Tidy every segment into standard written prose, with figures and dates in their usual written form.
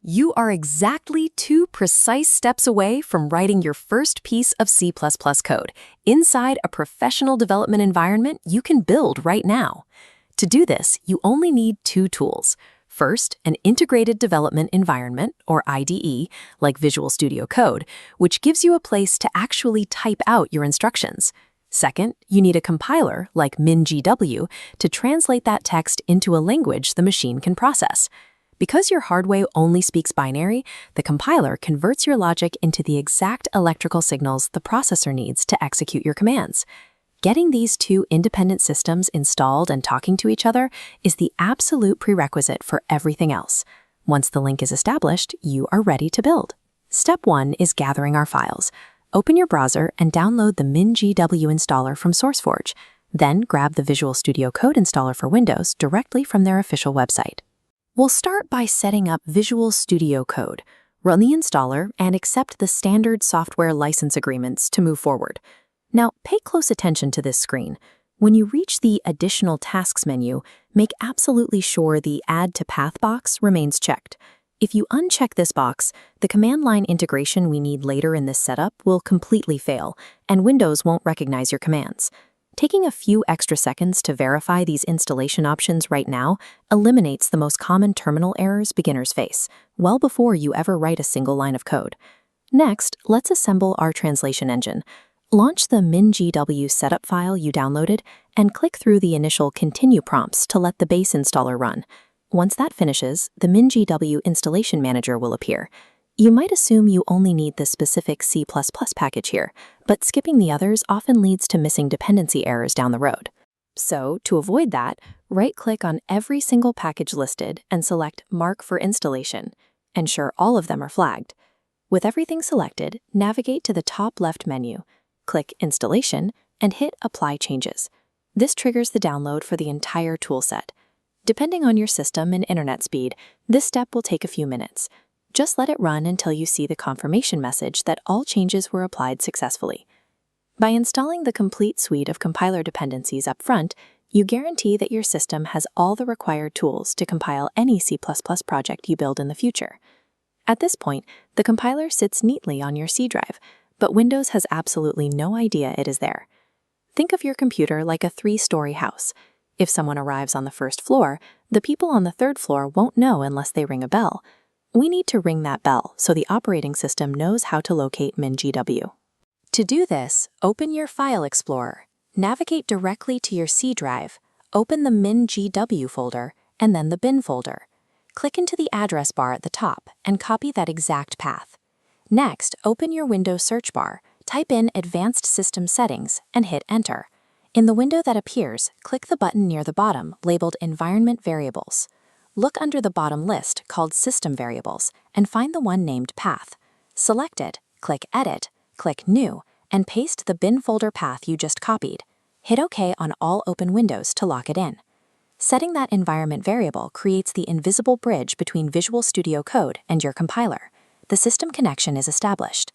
You are exactly 2 precise steps away from writing your first piece of C++ code inside a professional development environment you can build right now. To do this, you only need 2 tools. First, an integrated development environment, or IDE, like Visual Studio Code, which gives you a place to actually type out your instructions. Second, you need a compiler, like MinGW, to translate that text into a language the machine can process. Because your hardware only speaks binary, the compiler converts your logic into the exact electrical signals the processor needs to execute your commands. Getting these 2 independent systems installed and talking to each other is the absolute prerequisite for everything else. Once the link is established, you are ready to build. Step 1 is gathering our files. Open your browser and download the MinGW installer from SourceForge. Then grab the Visual Studio Code installer for Windows directly from their official website. We'll start by setting up Visual Studio Code. Run the installer and accept the standard software license agreements to move forward. Now, pay close attention to this screen. When you reach the Additional Tasks menu, make absolutely sure the Add to Path box remains checked. If you uncheck this box, the command line integration we need later in this setup will completely fail, and Windows won't recognize your commands. Taking a few extra seconds to verify these installation options right now eliminates the most common terminal errors beginners face, well before you ever write a single line of code. Next, let's assemble our translation engine. Launch the MinGW setup file you downloaded and click through the initial continue prompts to let the base installer run. Once that finishes, the MinGW installation manager will appear. You might assume you only need the specific C++ package here, but skipping the others often leads to missing dependency errors down the road. So, to avoid that, right-click on every single package listed and select Mark for Installation. Ensure all of them are flagged. With everything selected, navigate to the top left menu, click Installation, and hit Apply Changes. This triggers the download for the entire toolset. Depending on your system and internet speed, this step will take a few minutes. Just let it run until you see the confirmation message that all changes were applied successfully. By installing the complete suite of compiler dependencies up front, you guarantee that your system has all the required tools to compile any C++ project you build in the future. At this point, the compiler sits neatly on your C drive, but Windows has absolutely no idea it is there. Think of your computer like a 3-story house. If someone arrives on the first floor, the people on the 3rd floor won't know unless they ring a bell. We need to ring that bell so the operating system knows how to locate MinGW. To do this, open your File Explorer, navigate directly to your C drive, open the MinGW folder, and then the bin folder. Click into the address bar at the top and copy that exact path. Next, open your Windows search bar, type in Advanced System Settings, and hit Enter. In the window that appears, click the button near the bottom labeled Environment Variables. Look under the bottom list called System Variables and find the one named Path. Select it, click Edit, click New, and paste the bin folder path you just copied. Hit OK on all open windows to lock it in. Setting that environment variable creates the invisible bridge between Visual Studio Code and your compiler. The system connection is established.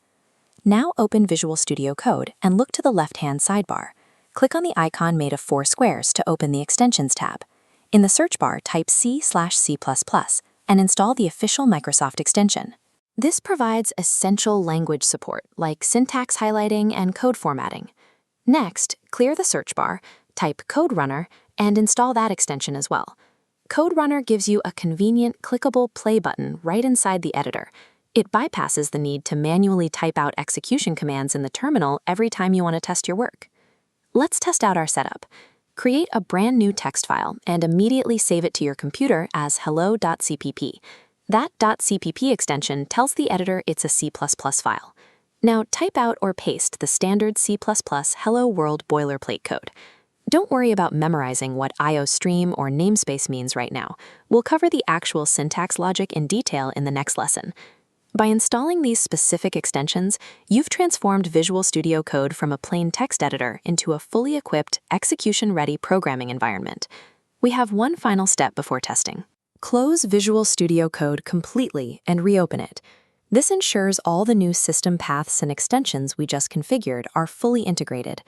Now open Visual Studio Code and look to the left-hand sidebar. Click on the icon made of 4 squares to open the Extensions tab. In the search bar, type C/C++ and install the official Microsoft extension. This provides essential language support like syntax highlighting and code formatting. Next, clear the search bar, type Code Runner, and install that extension as well. Code Runner gives you a convenient clickable play button right inside the editor. It bypasses the need to manually type out execution commands in the terminal every time you want to test your work. Let's test out our setup. Create a brand new text file and immediately save it to your computer as hello.cpp. That .cpp extension tells the editor it's a C++ file. Now type out or paste the standard C++ Hello World boilerplate code. Don't worry about memorizing what IOStream or namespace means right now. We'll cover the actual syntax logic in detail in the next lesson. By installing these specific extensions, you've transformed Visual Studio Code from a plain text editor into a fully equipped, execution-ready programming environment. We have one final step before testing. Close Visual Studio Code completely and reopen it. This ensures all the new system paths and extensions we just configured are fully integrated.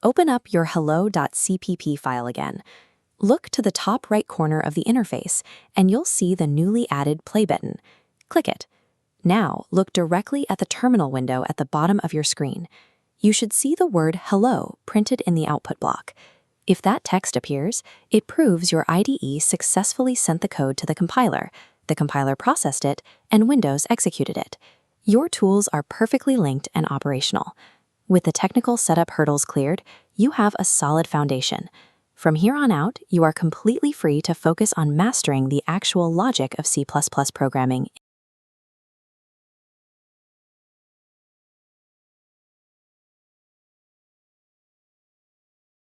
Open up your hello.cpp file again. Look to the top right corner of the interface, and you'll see the newly added play button. Click it. Now, look directly at the terminal window at the bottom of your screen. You should see the word Hello printed in the output block. If that text appears, it proves your IDE successfully sent the code to the compiler processed it, and Windows executed it. Your tools are perfectly linked and operational. With the technical setup hurdles cleared, you have a solid foundation. From here on out, you are completely free to focus on mastering the actual logic of C++ programming